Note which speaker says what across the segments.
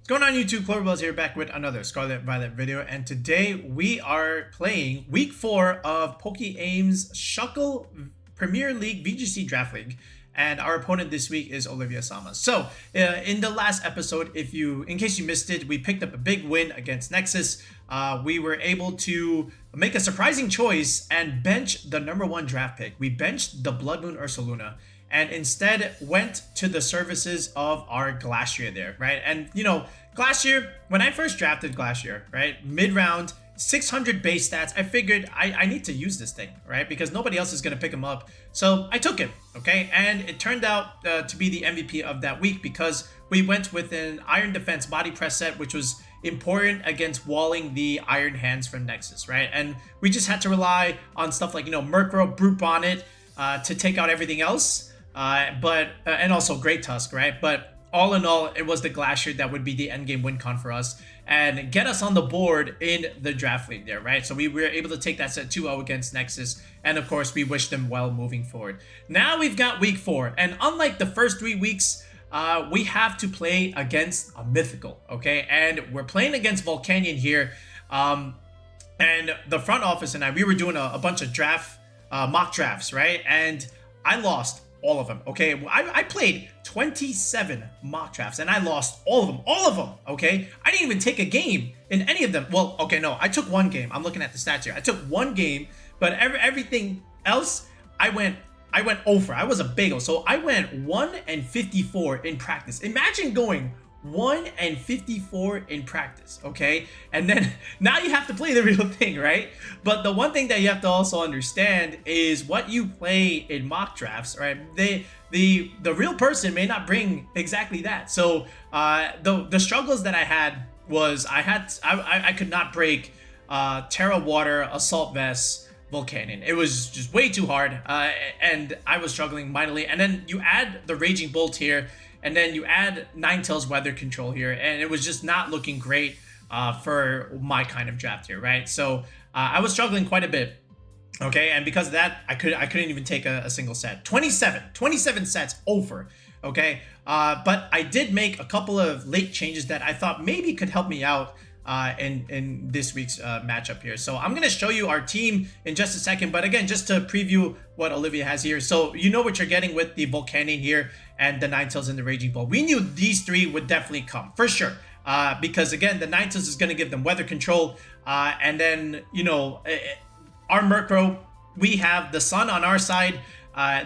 Speaker 1: What's going on YouTube? Cloverbells here, back with another Scarlet Violet video, and today we are playing week 4 of PokeAim's Shuckle Premier League VGC Draft League, and our opponent this week is OliviaSama. So in the last episode, in case you missed it, we picked up a big win against Nexus. We were able to make a surprising choice and bench the #1 draft pick. We benched the Blood Moon Ursaluna and instead went to the services of our Glastrier there, right? And, you know, Glastrier, when I first drafted Glastrier, right, mid-round, 600 base stats, I figured I need to use this thing, right? Because nobody else is going to pick him up. So I took him, okay? And it turned out to be the MVP of that week because we went with an Iron Defense body press set, which was important against walling the Iron Hands from Nexus, right? And we just had to rely on stuff like, you know, Murkrow, Brute Bonnet to take out everything else. And also Great Tusk, right? But all in all, it was the Glastrier that would be the endgame win con for us and get us on the board in the draft league there, right? So we were able to take that set 2-0 against Nexus, and of course, we wish them well moving forward. Now we've got week 4, and unlike the first 3 weeks, we have to play against a mythical, okay? And we're playing against Volcanion here, and the front office and we were doing a bunch of mock drafts, right? And I lost all of them, okay? I played 27 mock drafts and I lost all of them, okay? I didn't even take a game in any of them. Well, okay, no, I took one game. I'm looking at the stats here. I took one game, but everything else, I went over. I was a bagel. So I went 1-54 in practice. Imagine going 1-54 in practice, okay? And then now you have to play the real thing, right? But the one thing that you have to also understand is what you play in mock drafts, right? The real person may not bring exactly that. So the struggles that I had was I could not break Terra Water, Assault Vest, Volcanion. It was just way too hard, and I was struggling mightily. And then you add the Raging Bolt here, and then you add Ninetales Weather Control here, and it was just not looking great for my kind of draft here, right? So I was struggling quite a bit, okay? And because of that, I couldn't even take a single set. 27 sets over, okay? But I did make a couple of late changes that I thought maybe could help me out in this week's matchup here. So I'm going to show you our team in just a second, but again, just to preview what Olivia has here. So you know what you're getting with the Volcanion here and the Ninetales and the Raging Bolt. We knew these three would definitely come for sure, because again, the Ninetales is going to give them weather control, and then, you know, our Murkrow, we have the sun on our side.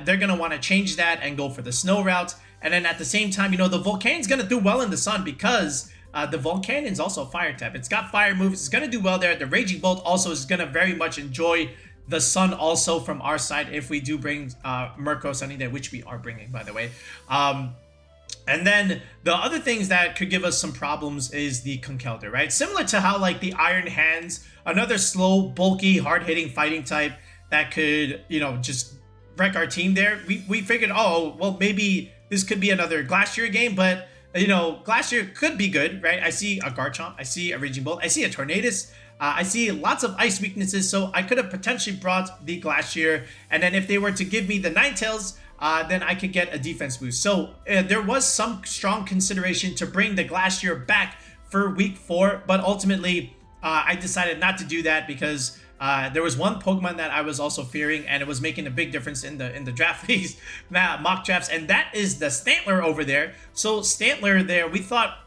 Speaker 1: They're going to want to change that and go for the snow route, and then at the same time, you know, the Volcanion's going to do well in the sun because the Volcanion's also a fire type. It's got fire moves. It's going to do well there. The Raging Bolt also is going to very much enjoy the sun also from our side if we do bring Murkrow Sunny Day, which we are bringing, by the way. And then the other things that could give us some problems is the Conkeldurr, right? Similar to how like the Iron Hands, another slow, bulky, hard-hitting fighting type that could, you know, just wreck our team there. We figured, oh, well, maybe this could be another Glastrier game, but you know, Glastrier could be good, right? I see a Garchomp, I see a Raging Bolt, I see a Tornadus, I see lots of ice weaknesses, so I could have potentially brought the Glastrier, and then if they were to give me the Ninetales, then I could get a defense boost. So there was some strong consideration to bring the Glastrier back for week 4, but ultimately I decided not to do that because there was one Pokemon that I was also fearing, and it was making a big difference in the draft leagues, mock drafts, and that is the Stantler over there. So Stantler there, we thought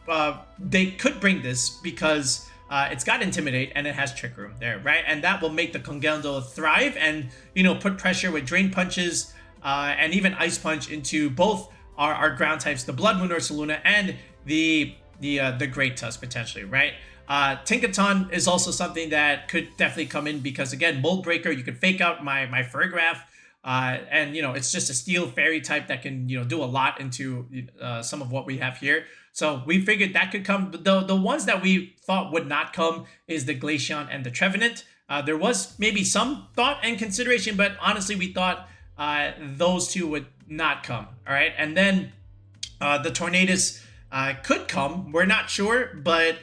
Speaker 1: they could bring this because it's got Intimidate and it has Trick Room there, right? And that will make the Conkeldurr thrive and, you know, put pressure with Drain Punches and even Ice Punch into both our ground types, the Blood Moon Ursaluna and the Great Tusk potentially, right? Tinkaton is also something that could definitely come in because, again, Mold Breaker, you could fake out my Furgraph, and, you know, it's just a Steel Fairy type that can, you know, do a lot into some of what we have here. So we figured that could come. The ones that we thought would not come is the Glaceon and the Trevenant. There was maybe some thought and consideration, but honestly, we thought those two would not come, all right? And then the Tornadus could come. We're not sure, but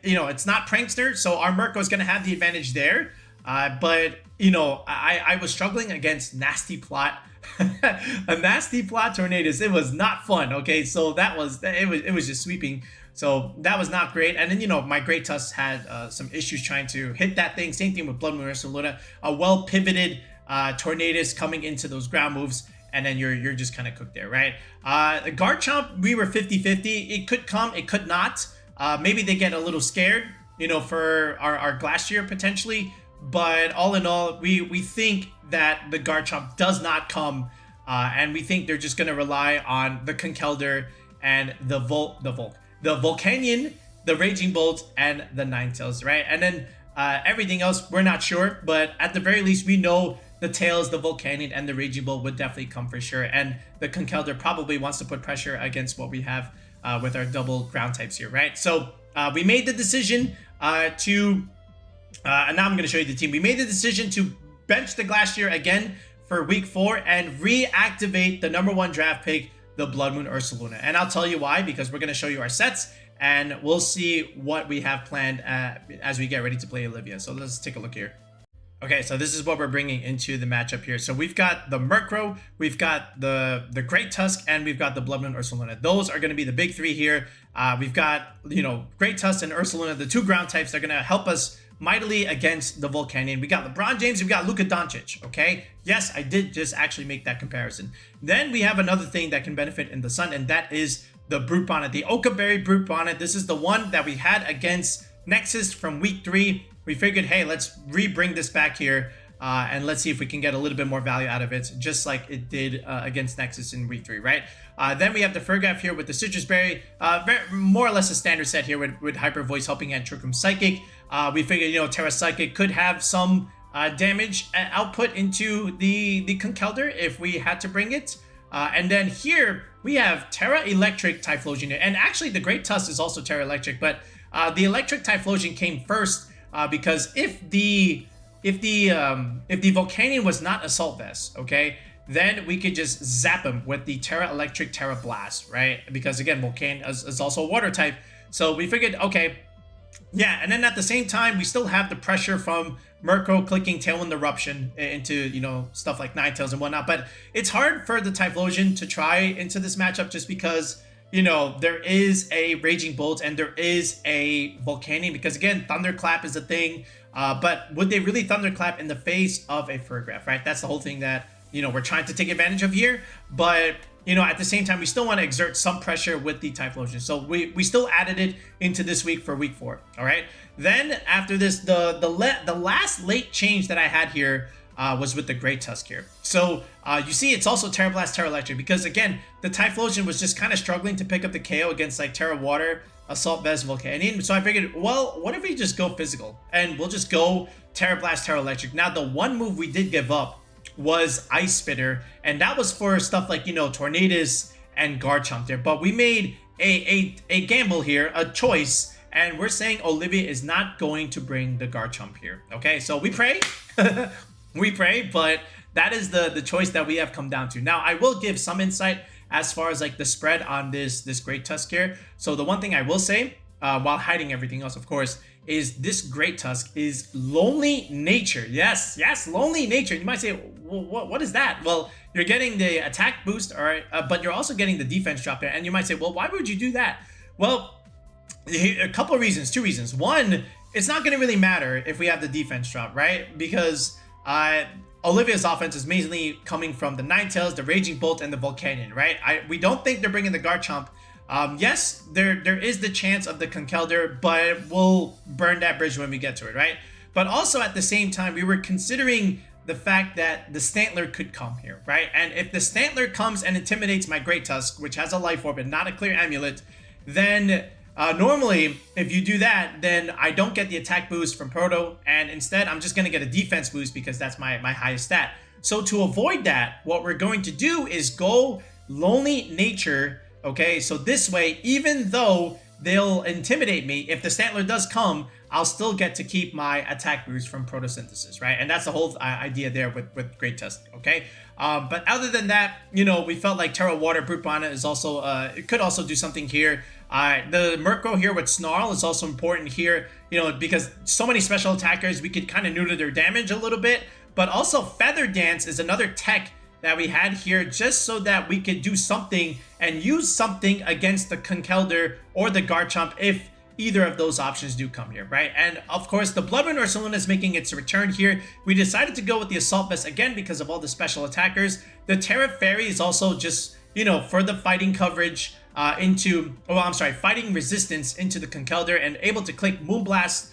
Speaker 1: you know, it's not Prankster, so our Murkrow is going to have the advantage there. But you know, I was struggling against nasty plot. A nasty plot tornadoes. It was not fun. Okay, so it was just sweeping. So that was not great. And then, you know, my Great Tusk had some issues trying to hit that thing. Same thing with Blood Moon Ursaluna. A well pivoted tornadoes coming into those ground moves, and then you're just kind of cooked there, right? The Garchomp, we were 50-50. It could come, it could not. Maybe they get a little scared, you know, for our Glastrier potentially. But all in all, we think that the Garchomp does not come, and we think they're just going to rely on the Conkeldurr and the Volcanion, the Raging Bolt, and the Ninetales, right? And then everything else, we're not sure, but at the very least, we know the Tails, the Volcanion, and the Raging Bolt would definitely come for sure. And the Conkeldurr probably wants to put pressure against what we have with our double ground types here, right? So we made the decision and now I'm going to show you the team. We made the decision to bench the Glastrier again for week 4 and reactivate the #1 draft pick, the Blood Moon Ursaluna. And I'll tell you why, because we're going to show you our sets and we'll see what we have planned as we get ready to play Olivia. So let's take a look here. Okay, so this is what we're bringing into the matchup here. So we've got the Murkrow, we've got the Great Tusk, and we've got the Blood Moon Ursaluna. Those are going to be the big three here. We've got, you know, Great Tusk and Ursaluna, the two ground types. They're going to help us mightily against the Volcanion. We got LeBron James, we got Luka Doncic, okay? Yes, I did just actually make that comparison. Then we have another thing that can benefit in the sun, and that is the Brute Bonnet, the Okaberry Brute Bonnet. This is the one that we had against Nexus from week 3. We figured, hey, let's re-bring this back here, and let's see if we can get a little bit more value out of it, just like it did against Nexus in week 3, right? Then we have the Fergraph here with the Citrus Berry, more or less a standard set here with Hyper Voice helping and Trick Room Psychic. We figured, you know, Terra Psychic could have some damage output into the Conkeldurr if we had to bring it. And then here we have Terra Electric Typhlosion here. And actually the Great Tusk is also Terra Electric, but the Electric Typhlosion came first because if the Volcanion was not Assault Vest, okay, then we could just zap him with the Terra Electric Terra Blast, right? Because again, Volcanion is also a water type. So we figured, okay, yeah, and then at the same time, we still have the pressure from Murkrow clicking Tailwind Eruption into, you know, stuff like Ninetales and whatnot. But it's hard for the Typhlosion to try into this matchup just because, you know, there is a Raging Bolt and there is a Volcanion. Because again, Thunderclap is a thing. But would they really Thunderclap in the face of a Fergraph, right? That's the whole thing that, you know, we're trying to take advantage of here. But, you know, at the same time, we still want to exert some pressure with the Typhlosion. So we still added it into this week for week 4. All right. Then after this, the last late change that I had here was with the Great Tusk here. So you see, it's also Terra Blast, Terra Electric, because again, the Typhlosion was just kind of struggling to pick up the KO against like Terra Water, Assault Vest, Volcanion. So I figured, well, what if we just go physical and we'll just go Terra Blast, Terra Electric. Now, the one move we did give up was Ice Spitter, and that was for stuff like, you know, Tornadus and Garchomp there. But we made a gamble here, a choice, and we're saying Olivia is not going to bring the Garchomp here. Okay, so we pray. We pray, but that is the choice that we have come down to. Now, I will give some insight as far as like the spread on this Great Tusk here. So the one thing I will say, while hiding everything else, of course, is this Great Tusk is Lonely Nature. Yes, Lonely Nature. You might say, well, what is that? Well, you're getting the attack boost, all right, but you're also getting the defense drop there. And you might say, well, why would you do that? Well, a couple of reasons, 2 reasons. One, it's not going to really matter if we have the defense drop, right? Because Olivia's offense is mainly coming from the Ninetales, the Raging Bolt, and the Volcanion, right? We don't think they're bringing the Garchomp. Yes, there is the chance of the Conkeldurr, but we'll burn that bridge when we get to it, right? But also at the same time, we were considering the fact that the Stantler could come here, right? And if the Stantler comes and intimidates my Great Tusk, which has a Life Orb and not a clear amulet, then normally, if you do that, then I don't get the attack boost from Proto, and instead I'm just going to get a defense boost because that's my highest stat. So to avoid that, what we're going to do is go Lonely Nature, okay? So this way, even though they'll intimidate me, if the Stantler does come, I'll still get to keep my attack boost from Photosynthesis, right? And that's the whole idea there with Great Tusk, okay? But other than that, you know, we felt like Terra Water Brute Bonnet is also, it could also do something here. The Murkrow here with Snarl is also important here, you know, because so many special attackers, we could kind of neuter their damage a little bit. but also Feather Dance is another tech that we had here just so that we could do something and use something against the Conkeldurr or the Garchomp if either of those options do come here, right? And of course, the Blood Moon Ursaluna is making its return here. We decided to go with the Assault Vest again because of all the special attackers. The Terra Fairy is also just, you know, for the fighting coverage fighting resistance into the Conkeldurr and able to click Moonblast,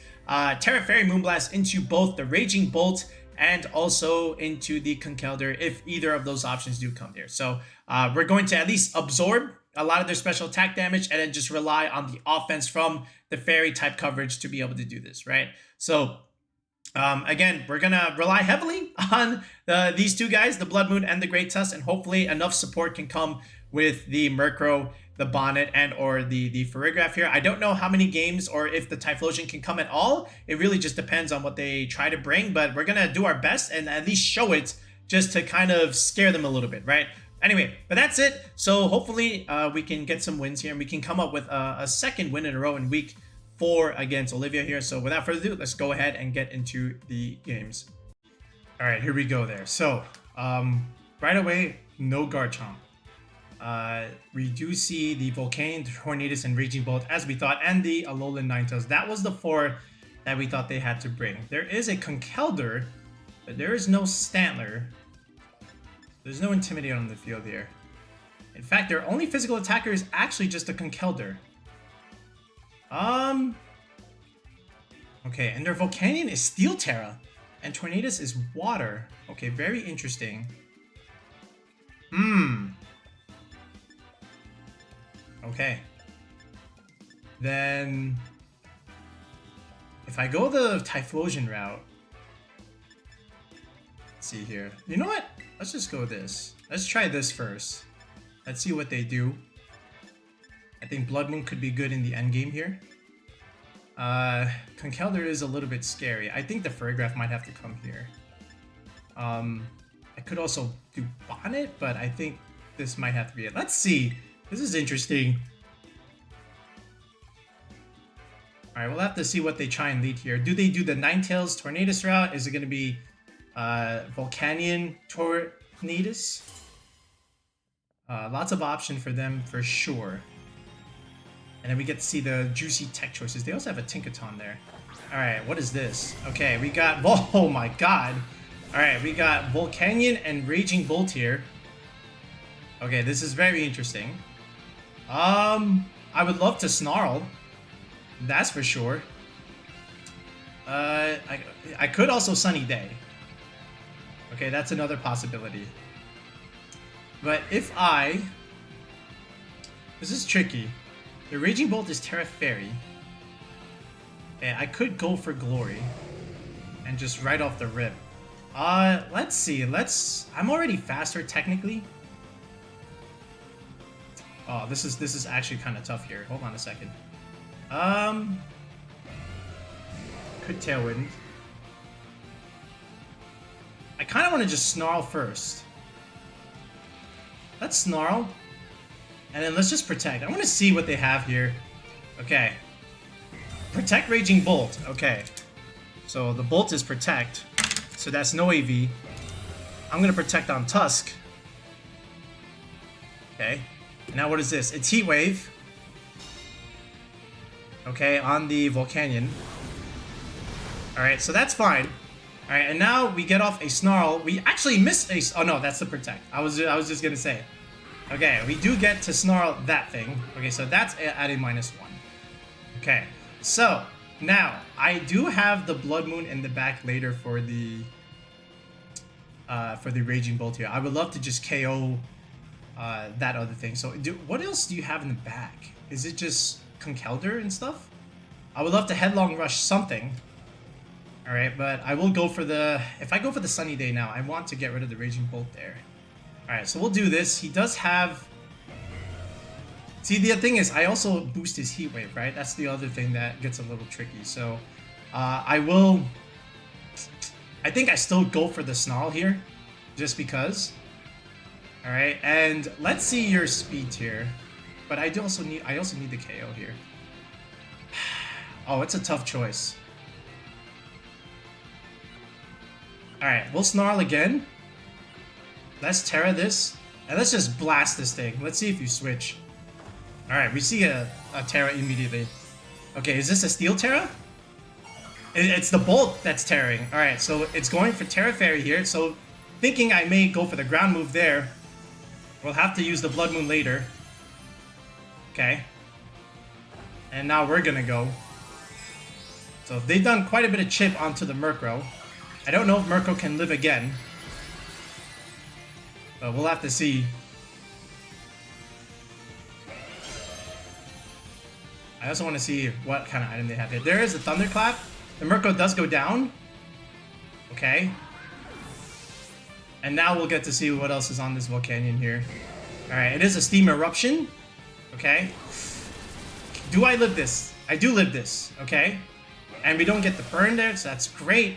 Speaker 1: Terra Fairy Moonblast into both the Raging Bolt and also into the Conkeldurr if either of those options do come here. So we're going to at least absorb a lot of their special attack damage and then just rely on the offense from the fairy type coverage to be able to do this, right? So again, we're gonna rely heavily on these two guys, the Blood Moon and the Great Tusk, and hopefully enough support can come with the Murkrow, the Bonnet, and or the Farigiraf here. I don't know how many games or if the Typhlosion can come at all. It really just depends on what they try to bring, but we're gonna do our best and at least show it just to kind of scare them a little bit, right? Anyway, but that's it. So hopefully we can get some wins here and we can come up with a second win in a row in week 4 against Olivia here. So without further ado, let's go ahead and get into the games. All right, here we go there. So right away, no Garchomp. We do see the Volcanion, Tornadus, and Raging Bolt as we thought, and the Alolan Ninetales. That was the 4 that we thought they had to bring. There is a Conkeldurr, but there is no Stantler. There's no Intimidate on the field here. In fact, their only physical attacker is actually just a Conkeldurr. Okay, and their Volcanion is Steel Terra, and Tornadus is Water. Okay, very interesting. Okay. Then, if I go the Typhlosion route, let's see here. You know what? Let's just go this. Let's try this first. Let's see what they do. I think Blood Moon could be good in the end game here. Conkeldurr is a little bit scary. I think the Farigiraf might have to come here. I could also do Bonnet, but I think this might have to be it. Let's see. This is interesting. Alright, we'll have to see what they try and lead here. Do they do the Ninetales Tornadus route? Is it going to be Volcanion Tornadus? Lots of option for them for sure. And then we get to see the juicy tech choices. They also have a Tinkaton there. Alright, what is this? Okay, we got... Oh my god! Alright, we got Volcanion and Raging Bolt here. Okay, this is very interesting. I would love to Snarl. That's for sure. I could also Sunny Day. Okay, that's another possibility. But if this is tricky. The Raging Bolt is Terra Fairy. Okay, I could go for Glory. And just right off the rip. Let's see. I'm already faster technically. Oh, this is actually kind of tough here. Hold on a second. Could Tailwind. I kind of want to just Snarl first. Let's Snarl. And then let's just Protect. I want to see what they have here. Okay. Protect Raging Bolt. Okay. So the Bolt is Protect. So that's no AV. I'm going to Protect on Tusk. Okay. Now what is this? It's Heat Wave. Okay, on the Volcanion. Alright, so that's fine. Alright, and now we get off a Snarl. We actually missed a... Oh no, that's the Protect. I was just gonna say. Okay, we do get to Snarl that thing. Okay, so that's at a -1. Okay, so now I do have the Blood Moon in the back later for the Raging Bolt here. I would love to just KO that other thing. So what else do you have in the back? Is it just Conkeldurr and stuff? I would love to Headlong Rush something. Alright, but I will go for the... If I go for the Sunny Day now, I want to get rid of the Raging Bolt there. Alright, so we'll do this. He does have... See, the thing is, I also boost his Heat Wave, right? That's the other thing that gets a little tricky. So, I will... I think I still go for the Snarl here, just because. Alright, and let's see your speed tier. But I also need the KO here. Oh, it's a tough choice. Alright, we'll Snarl again. Let's Terra this. And let's just blast this thing. Let's see if you switch. Alright, we see a Terra immediately. Okay, is this a Steel Terra? It's the Bolt that's Terraing. Alright, so it's going for Terra Fairy here. So thinking I may go for the ground move there. We'll have to use the Blood Moon later. Okay. And now we're gonna go. So they've done quite a bit of chip onto the Murkrow. I don't know if Murkrow can live again. But we'll have to see. I also want to see what kind of item they have here. There is a Thunderclap. The Murkrow does go down. Okay. And now we'll get to see what else is on this Volcanion here. Alright, it is a Steam Eruption. Okay. Do I live this? I do live this. Okay. And we don't get the burn there, so that's great.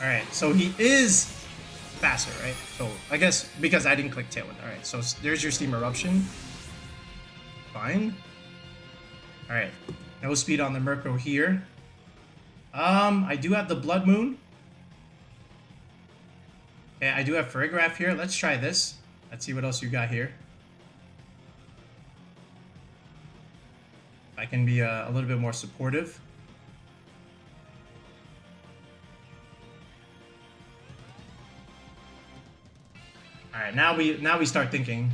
Speaker 1: Alright, so he is faster, right? So I guess because I didn't click Tailwind. Alright, so there's your Steam Eruption. Fine. Alright, no speed on the Murkrow here. I do have the Blood Moon. Okay, I do have Farigiraf here. Let's try this. Let's see what else you got here. I can be a little bit more supportive. Alright, now we start thinking.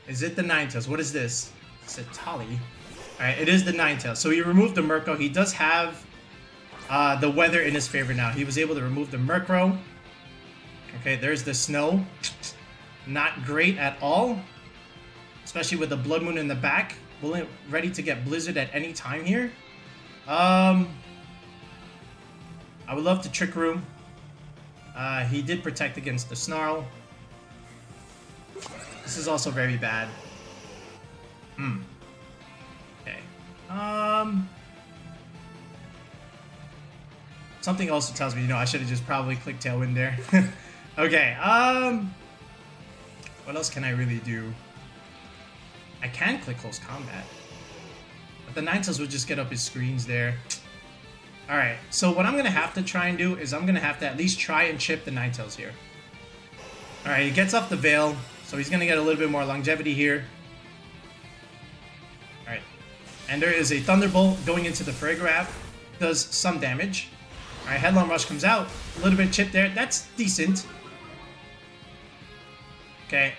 Speaker 1: Is it the Ninetales? What is this? Is it Tali? Alright, it is the Ninetales. So he removed the Murkrow. He does have the weather in his favor now. He was able to remove the Murkrow. Okay, there's the snow. Not great at all. Especially with the Blood Moon in the back. Ready to get Blizzard at any time here. I would love to Trick Room. He did protect against the Snarl. This is also very bad. Okay. Something also tells me, I should have just probably clicked Tailwind there. Okay, what else can I really do? I can click Close Combat. But the Ninetales would just get up his screens there. Alright, so what I'm going to have to try and do is I'm going to have to at least try and chip the Ninetales here. Alright, he gets off the Veil, so he's going to get a little bit more longevity here. Alright, and there is a Thunderbolt going into the Farigiraf. Does some damage. Alright, Headlong Rush comes out. A little bit of chip there. That's decent. Okay.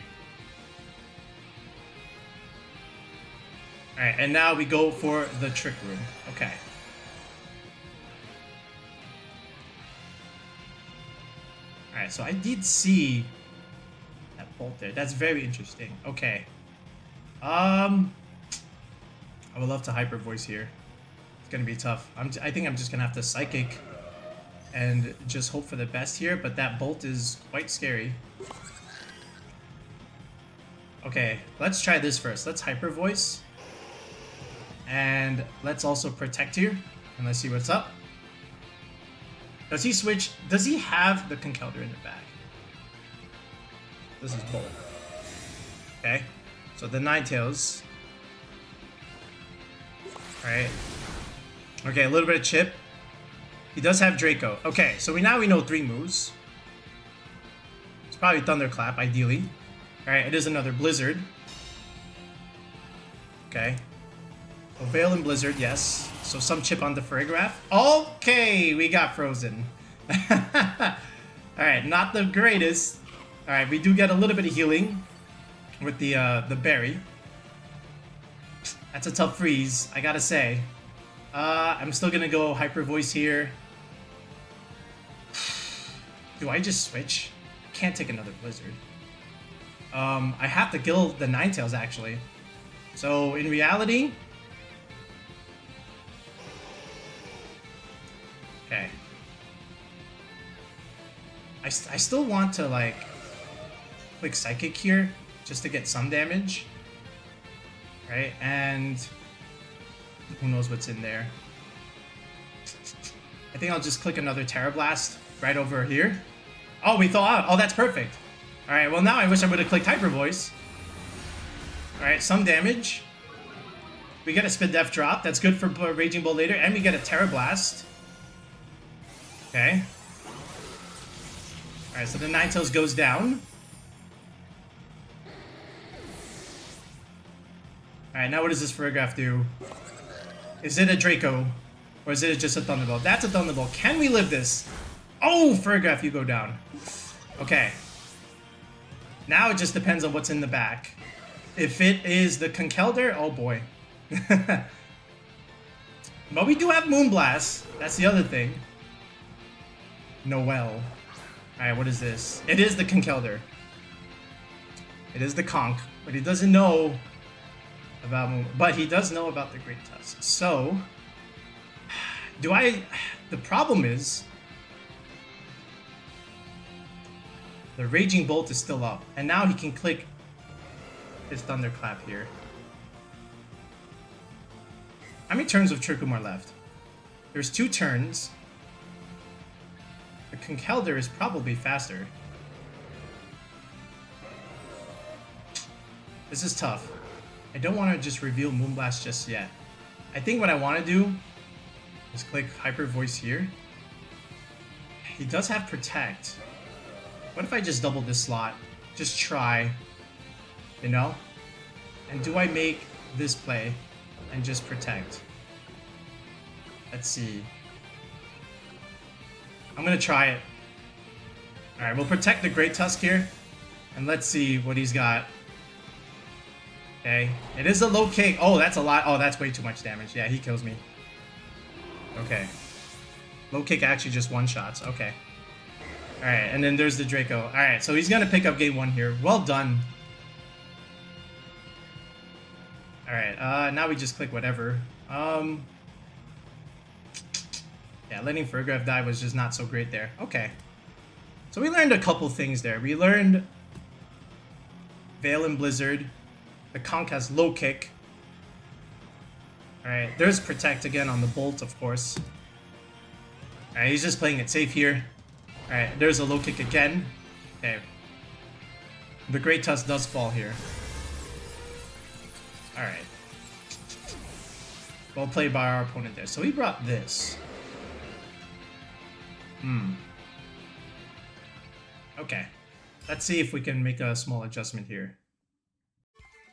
Speaker 1: Alright, and now we go for the Trick Room. Okay. Alright, so I did see that bolt there. That's very interesting. Okay. I would love to Hyper Voice here. It's gonna be tough. I think I'm just gonna have to Psychic and just hope for the best here, but that bolt is quite scary. Okay, let's try this first. Let's Hyper Voice. And let's also Protect here. And let's see what's up. Does he switch? Does he have the Conkeldurr in the back? This is Bolt. Okay. So the Ninetales. Alright. Okay, a little bit of chip. He does have Draco. Okay, so now we know 3 moves. It's probably Thunderclap, ideally. Alright, it is another Blizzard. Okay. So Veil and Blizzard, yes. So some chip on the Farigiraf. Okay, we got frozen. Alright, not the greatest. Alright, we do get a little bit of healing with the berry. That's a tough freeze, I gotta say. I'm still gonna go Hyper Voice here. Do I just switch? Can't take another Blizzard. I have to kill the Ninetales actually. So in reality, okay. I still want to like click Psychic here just to get some damage, right? And who knows what's in there. I think I'll just click another Terra Blast right over here. Oh, we thaw out. Oh, that's perfect. All right. Well, now I wish I would have clicked Hyper Voice. All right, some damage. We get a Spin Def drop. That's good for Raging Bolt later, and we get a Terra Blast. Okay. Alright, so the Ninetales goes down. Alright, now what does this Ferrograph do? Is it a Draco? Or is it just a Thunderbolt? That's a Thunderbolt. Can we live this? Oh, Ferrograph, you go down. Okay. Now it just depends on what's in the back. If it is the Conkeldurr, oh boy. But we do have Moonblast. That's the other thing. Noel. Alright, what is this? It is the Conkeldurr. It is the Conk. But he doesn't know about Moon. But he does know about the Great Tusk. So, the problem is, the Raging Bolt is still up. And now he can click his Thunderclap here. How many turns of Trick Room are left? There's 2 turns. The Conkeldurr is probably faster. This is tough. I don't want to just reveal Moonblast just yet. I think what I want to do is click Hyper Voice here. He does have Protect. What if I just double this slot? Just try. You know? And do I make this play and just Protect? Let's see. I'm gonna try it. Alright, we'll protect the Great Tusk here. And let's see what he's got. Okay. It is a low kick. Oh, that's a lot. Oh, that's way too much damage. Yeah, he kills me. Okay. Low kick actually just one-shots. Okay. Alright, and then there's the Draco. Alright, so he's gonna pick up game 1 here. Well done. Alright, now we just click whatever. Yeah, letting Ferrograph die was just not so great there. Okay. So we learned a couple things there. We learned Veil and Blizzard. The Conk has low kick. Alright, there's Protect again on the Bolt, of course. Alright, he's just playing it safe here. Alright, there's a low kick again. Okay. The Great Tusk does fall here. Alright. Well played by our opponent there. So he brought this. Okay. Let's see if we can make a small adjustment here.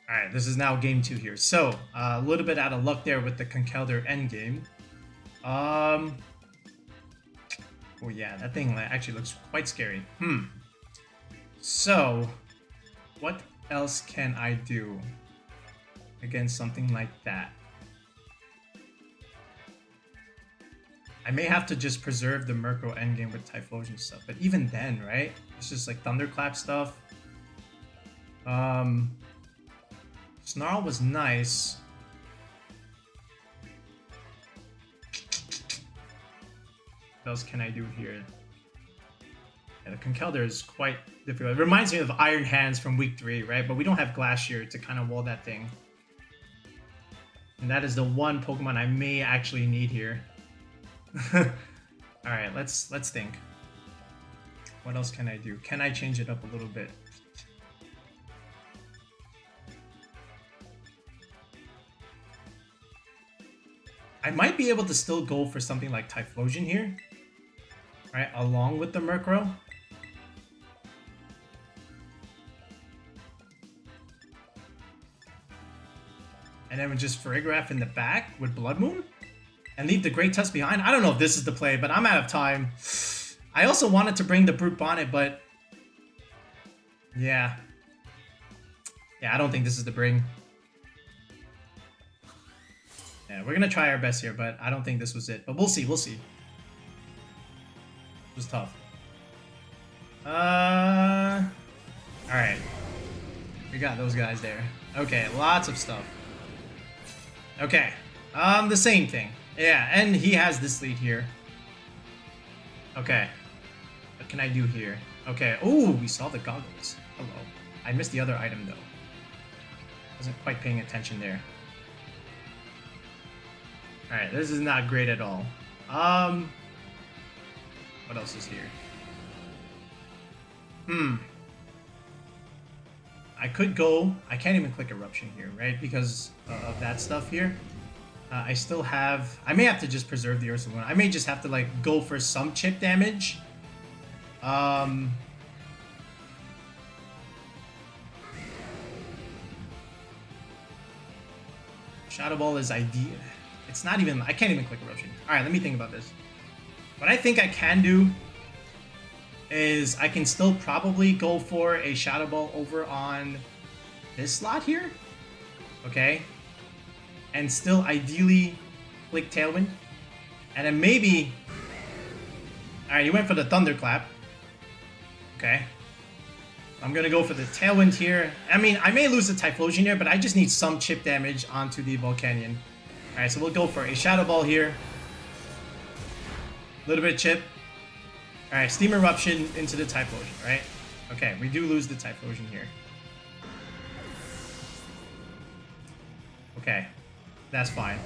Speaker 1: Alright, this is now game 2 here. So, a little bit out of luck there with the Conkeldurr endgame. Oh yeah, that thing actually looks quite scary. So, what else can I do against something like that? I may have to just preserve the Murkrow endgame with Typhlosion stuff, but even then, right? It's just like Thunderclap stuff. Snarl was nice. What else can I do here? Yeah, the Conkeldurr is quite difficult. It reminds me of Iron Hands from week 3, right? But we don't have Glastrier to kind of wall that thing. And that is the one Pokemon I may actually need here. Alright, let's think. What else can I do? Can I change it up a little bit? I might be able to still go for something like Typhlosion here. Right, along with the Murkrow. And then we just Ferrograph in the back with Blood Moon? And leave the Great Tusk behind? I don't know if this is the play, but I'm out of time. I also wanted to bring the Brute Bonnet, but... Yeah. Yeah, I don't think this is the bring. Yeah, we're gonna try our best here, but I don't think this was it. But we'll see, we'll see. It was tough. Alright. We got those guys there. Okay, lots of stuff. Okay. The same thing. Yeah, and he has this lead here. Okay. What can I do here? Okay. Oh, we saw the goggles. Hello. I missed the other item, though. Wasn't quite paying attention there. Alright, this is not great at all. What else is here? I could go... I can't even click Eruption here, right? Because of that stuff here. I still have... I may have to just preserve the Ursaluna. I may just have to, like, go for some chip damage. Shadow Ball is ideal. It's not even... I can't even click Eruption. Alright, let me think about this. What I think I can do is I can still probably go for a Shadow Ball over on this slot here. Okay. And still ideally click Tailwind. And then maybe... Alright, he went for the Thunderclap. Okay. I'm gonna go for the Tailwind here. I mean, I may lose the Typhlosion here, but I just need some chip damage onto the Volcanion. Alright, so we'll go for a Shadow Ball here. A little bit of chip. Alright, Steam Eruption into the Typhlosion, right? Okay, we do lose the Typhlosion here. Okay, that's fine.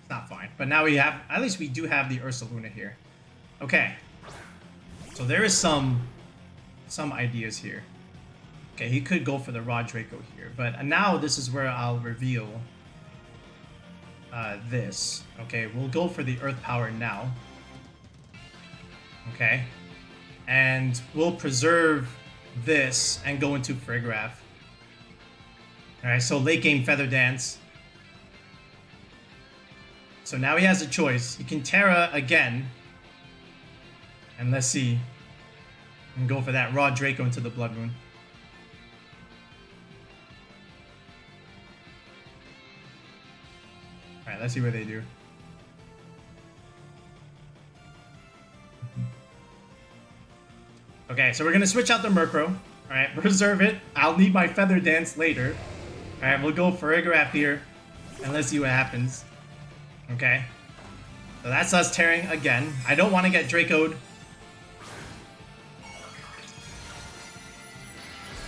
Speaker 1: It's not fine, but now we have, at least we do have the Ursaluna here. Okay, so there is some ideas here. Okay, he could go for the Raw Draco here, but now this is where I'll reveal this. Okay, we'll go for the Earth Power now. Okay, and we'll preserve this and go into Farigiraf. Alright, so late game Feather Dance. So now he has a choice. He can Terra again. And let's see. And go for that Raw Draco into the Blood Moon. Alright, let's see what they do. Okay, so we're going to switch out the Murkrow. Alright, preserve it. I'll need my Feather Dance later. Alright, we'll go for Farigiraf here. And let's see what happens. Okay. So that's us tearing again. I don't want to get Dracoed.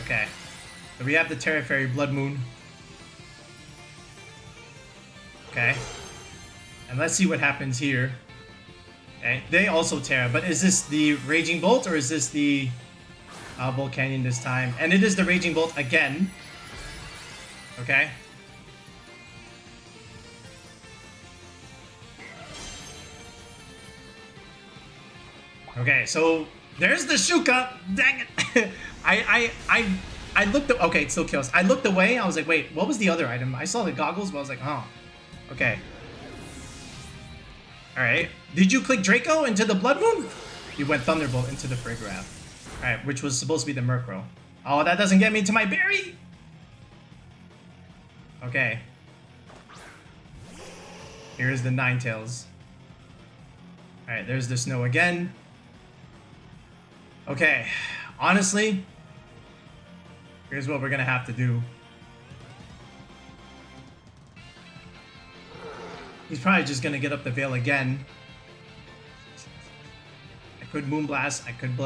Speaker 1: Okay. So we have the Terra Fairy Blood Moon. Okay. And let's see what happens here. Okay. They also Terra, but is this the Raging Bolt or is this the Volcanion this time? And it is the Raging Bolt again. Okay. Okay, so there's the Shuka. Dang it. I looked okay, it still kills. I looked away, I was like, wait, what was the other item? I saw the goggles, but I was like, oh. Okay. Alright. Did you click Draco into the Blood Moon? You went Thunderbolt into the Farigiraf. Alright, which was supposed to be the Murkrow. Oh, that doesn't get me to my berry! Okay. Here's the Ninetales. Alright, there's the Snow again. Okay, honestly, here's what we're gonna have to do. He's probably just gonna get up the Veil again. I could Moonblast, I could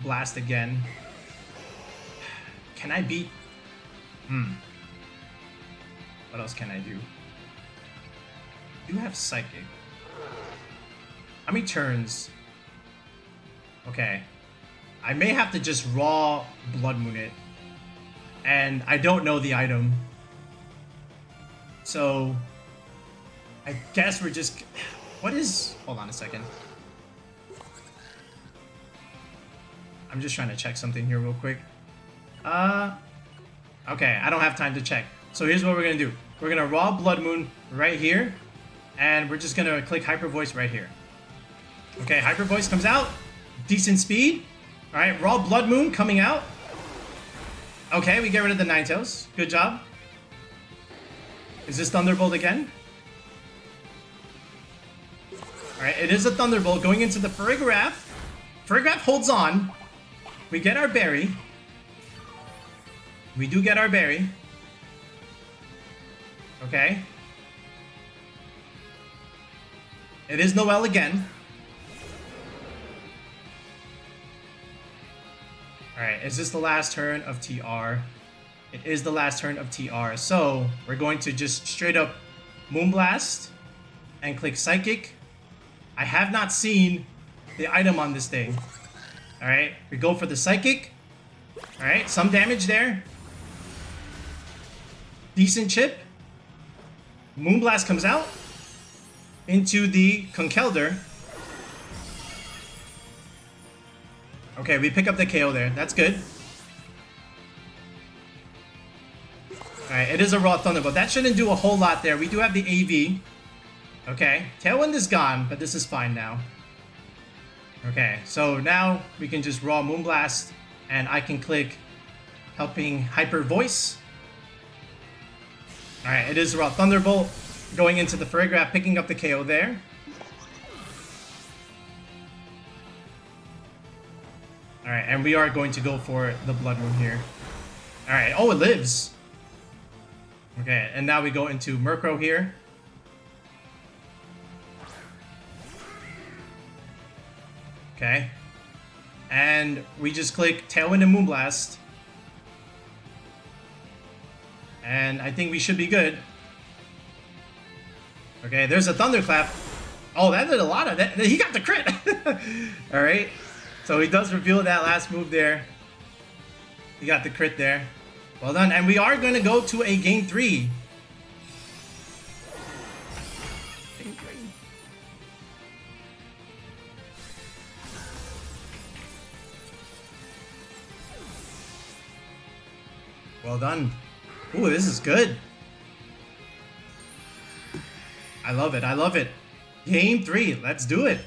Speaker 1: Blast again. Can I beat? What else can I do? I do have Psychic. How many turns? Okay. I may have to just raw Blood Moon it. And I don't know the item. So I guess we're just... What is... Hold on a second. I'm just trying to check something here real quick. Okay, I don't have time to check. So here's what we're going to do. We're going to raw Blood Moon right here. And we're just going to click Hyper Voice right here. Okay, Hyper Voice comes out. Decent speed. Alright, raw Blood Moon coming out. Okay, we get rid of the Ninetales. Good job. Is this Thunderbolt again? Alright, it is a Thunderbolt going into the Farigiraf. Farigiraf holds on. We get our berry. We do get our berry. Okay. It is Noelle again. Alright, is this the last turn of TR? It is the last turn of TR. So, we're going to just straight up Moonblast and click Psychic. I have not seen the item on this thing. Alright, we go for the Psychic. Alright, some damage there. Decent chip. Moonblast comes out into the Conkeldurr. Okay, we pick up the KO there. That's good. Alright, it is a raw Thunderbolt. That shouldn't do a whole lot there. We do have the AV. Okay, Tailwind is gone, but this is fine now. Okay, so now we can just raw Moonblast, and I can click helping Hyper Voice. Alright, it is a raw Thunderbolt going into the Farigiraf, picking up the KO there. Alright, and we are going to go for the Blood Moon here. Alright, oh, it lives. Okay, and now we go into Murkrow here. Okay. And we just click Tailwind and Moonblast. And I think we should be good. Okay, there's a Thunderclap. Oh, that did a lot of that. He got the crit. Alright. So he does reveal that last move there. He got the crit there. Well done. And we are going to go to a game 3. Game 3. Well done. Ooh, this is good. I love it. I love it. Game 3. Let's do it.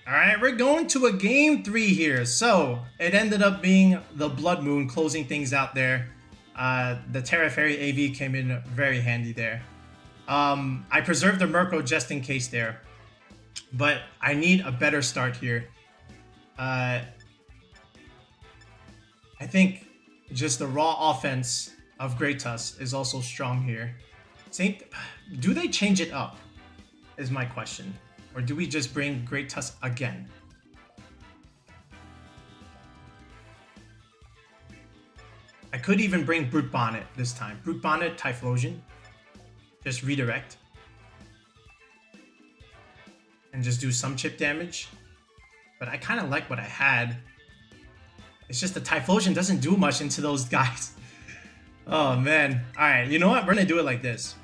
Speaker 1: Alright, we're going to a game 3 here. So, it ended up being the Blood Moon closing things out there. The Terra Fairy AV came in very handy there. I preserved the Murkrow just in case there. But I need a better start here. I think just the raw offense of Great Tusk is also strong here. Do they change it up? Is my question. Or do we just bring Great Tusk again? I could even bring Brute Bonnet this time. Brute Bonnet, Typhlosion. Just redirect. And just do some chip damage. But I kind of like what I had. It's just the Typhlosion doesn't do much into those guys. Oh man. Alright, you know what? We're going to do it like this.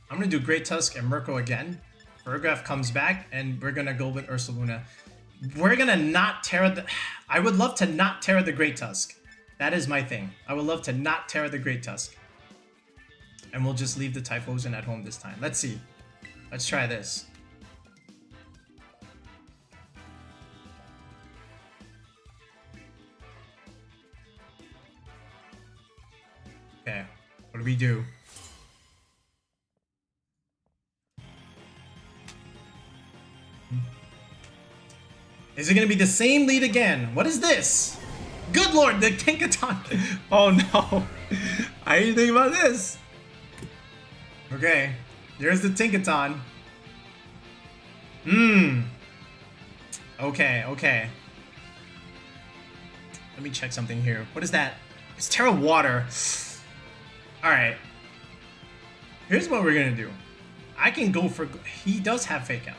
Speaker 1: I'm going to do Great Tusk and Murkrow again. Farigiraf comes back, and we're going to go with Ursaluna. We're going to not Terra the... I would love to not Terra the Great Tusk. That is my thing. I would love to not Terra the Great Tusk. And we'll just leave the Typhlosion at home this time. Let's see. Let's try this. Okay. What do we do? Is it going to be the same lead again? What is this? Good lord, the Tinkaton. Oh no. I didn't think about this. Okay. There's the Tinkaton. Okay, okay. Let me check something here. What is that? It's Terra Water. Alright. Here's what we're going to do. I can go for... He does have Fake Out.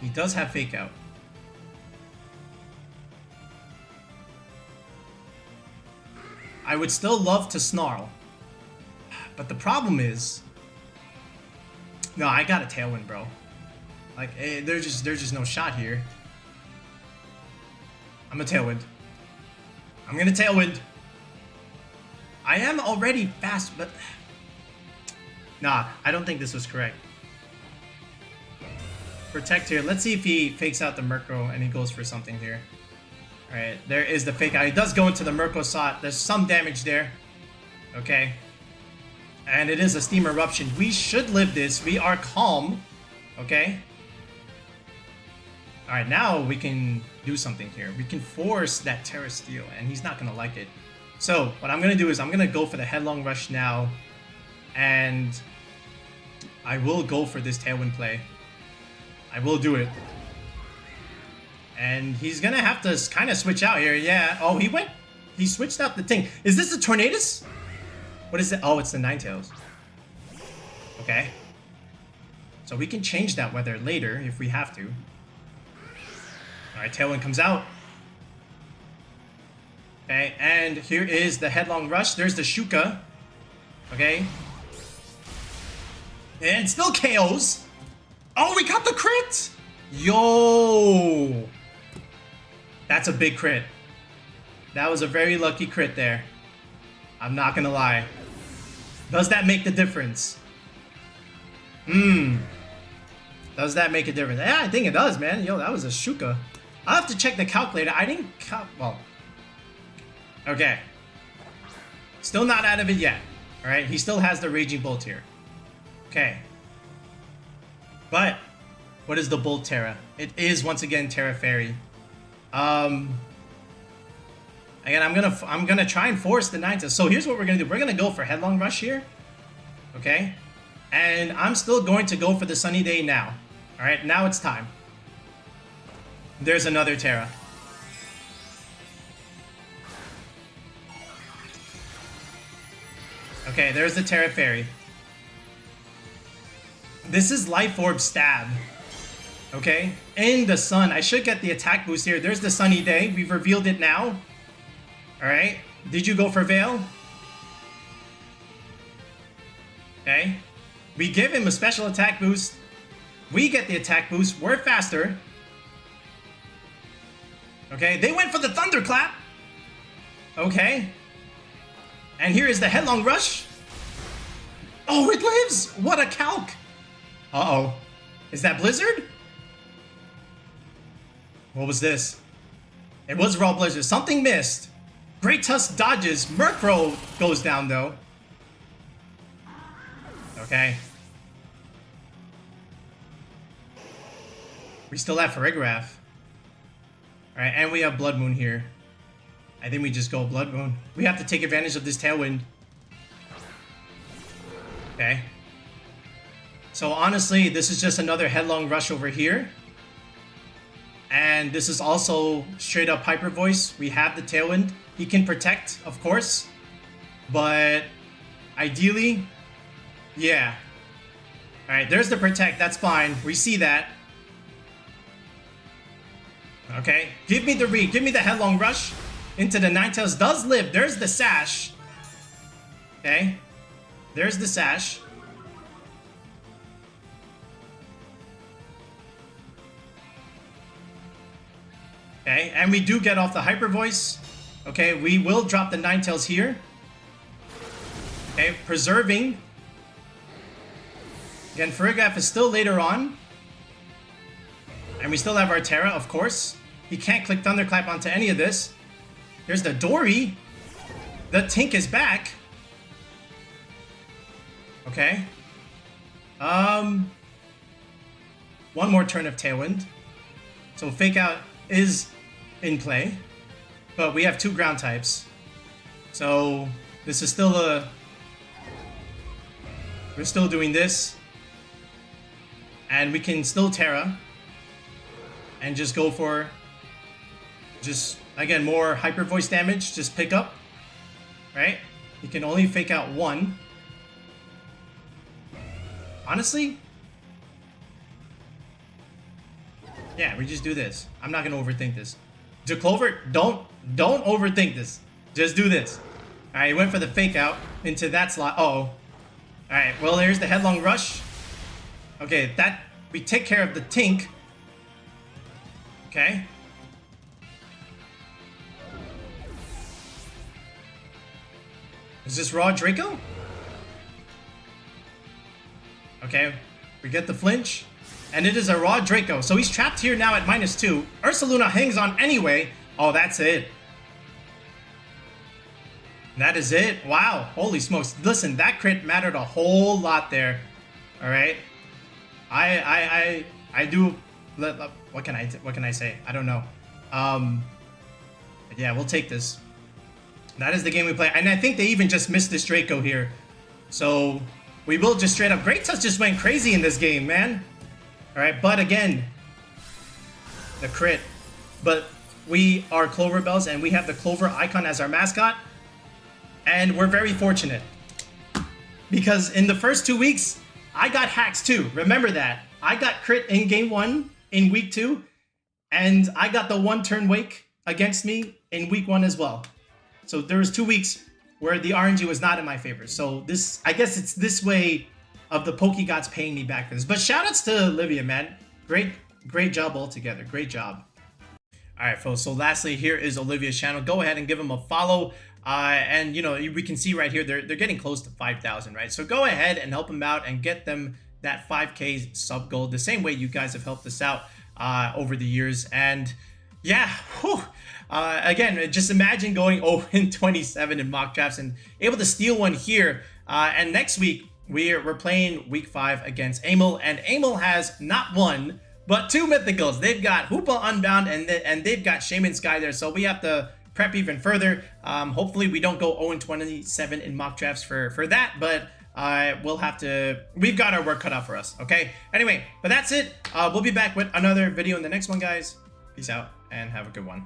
Speaker 1: He does have Fake Out. I would still love to Snarl. But the problem is... No, I got a Tailwind, bro. Like, there's just no shot here. I'm a Tailwind. I'm gonna Tailwind. I am already fast, but... Nah, I don't think this was correct. Protect here. Let's see if he fakes out the Murkrow and he goes for something here. Alright, there is the Fake Out. He does go into the Murkrow slot. There's some damage there. Okay. And it is a Steam Eruption. We should live this. We are calm. Okay. Alright, now we can do something here. We can force that Terra Steel, and he's not going to like it. So, what I'm going to do is I'm going to go for the Headlong Rush now. And I will go for this Tailwind play. I will do it. And he's going to have to kind of switch out here. Yeah. Oh, he switched out the thing. Is this the Tornadus? What is it? Oh, it's the Ninetales. Okay. So we can change that weather later if we have to. Alright, Tailwind comes out. Okay, and here is the headlong rush. There's the Shuka. Okay. And still KOs. Oh, we got the crit! Yo! That's a big crit. That was a very lucky crit there. I'm not gonna lie. Does that make the difference? Does that make a difference? Yeah, I think it does, man. Yo, that was a Shuka. I'll have to check the calculator. I didn't well. Okay. Still not out of it yet. Alright, he still has the Raging Bolt here. Okay. But, what is the Bolt Terra? It is, once again, Terra Fairy. Again, I'm gonna try and force the Ninetales. So here's what we're gonna do. We're gonna go for Headlong Rush here. Okay? And I'm still going to go for the Sunny Day now. Alright, now it's time. There's another Terra. Okay, there's the Terra Fairy. This is Life Orb Stab. Okay? In the sun. I should get the attack boost here. There's the Sunny Day. We've revealed it now. Alright. Did you go for Veil? Okay. We give him a special attack boost. We get the attack boost. We're faster. Okay. They went for the Thunderclap. Okay. And here is the Headlong Rush. Oh, it lives! What a calc! Uh-oh. Is that Blizzard? What was this? It was Raw Blizzard. Something missed. Great Tusk dodges. Murkrow goes down, though. Okay. We still have Farigiraf. Alright, and we have Blood Moon here. I think we just go Blood Moon. We have to take advantage of this Tailwind. Okay. So honestly, this is just another Headlong Rush over here. And this is also straight up Hyper Voice. We have the Tailwind. He can protect, of course. But ideally, yeah. Alright, there's the protect. That's fine. We see that. Okay. Give me the read. Give me the Headlong Rush. Into the Ninetales. Does live. There's the Sash. Okay. There's the Sash. Okay. And we do get off the Hyper Voice. Okay. We will drop the Ninetales here. Okay. Preserving. Again, Farigiraf is still later on. And we still have our Terra, of course. He can't click Thunderclap onto any of this. Here's the Dory. The Tink is back. Okay. One more turn of Tailwind. So Fake Out is in play. But we have two ground types. So this is still a... We're still doing this. And we can still Terra. And just go for... Just... Again, more Hyper Voice damage. Just pick up. Right? You can only Fake Out one. Honestly? Yeah, we just do this. I'm not gonna overthink this. Clover, don't overthink this. Just do this. Alright, he went for the Fake Out into that slot. Uh-oh. Alright, well, here's the Headlong Rush. Okay, that... We take care of the Tink. Okay. Is this Raw Draco? Okay, we get the flinch. And it is a Raw Draco. So he's trapped here now at -2. Ursaluna hangs on anyway. Oh, that's it. That is it. Wow. Holy smokes. Listen, that crit mattered a whole lot there. Alright. I do... What can I say? I don't know. Yeah, we'll take this. That is the game we play. And I think they even just missed this Draco here. So we will just straight up... Great Tusk just went crazy in this game, man. Alright, but again, the crit. But we are Clover Bells and we have the Clover icon as our mascot. And we're very fortunate. Because in the first 2 weeks, I got hacks too. Remember that. I got crit in game 1 in week 2. And I got the 1 turn wake against me in week 1 as well. So there was 2 weeks where the RNG was not in my favor. So this, I guess it's this way of the Poke Gods paying me back for this. But shoutouts to Olivia, man. Great job altogether. Great job. All right, folks. So lastly, here is Olivia's channel. Go ahead and give him a follow. And you know, we can see right here, they're getting close to 5,000, right? So go ahead and help them out and get them that 5K sub goal, the same way you guys have helped us out over the years. And yeah, whew. Again, just imagine going 0-27 in mock drafts and able to steal one here. And next week, we're playing week 5 against Emil, and Emil has not one, but 2 mythicals. They've got Hoopa Unbound, and they've got Shaman Sky there, so we have to prep even further. Hopefully we don't go 0-27 in mock drafts for that, but we'll have to, we've got our work cut out for us, okay? Anyway, but that's it. We'll be back with another video in the next one, guys. Peace out and have a good one.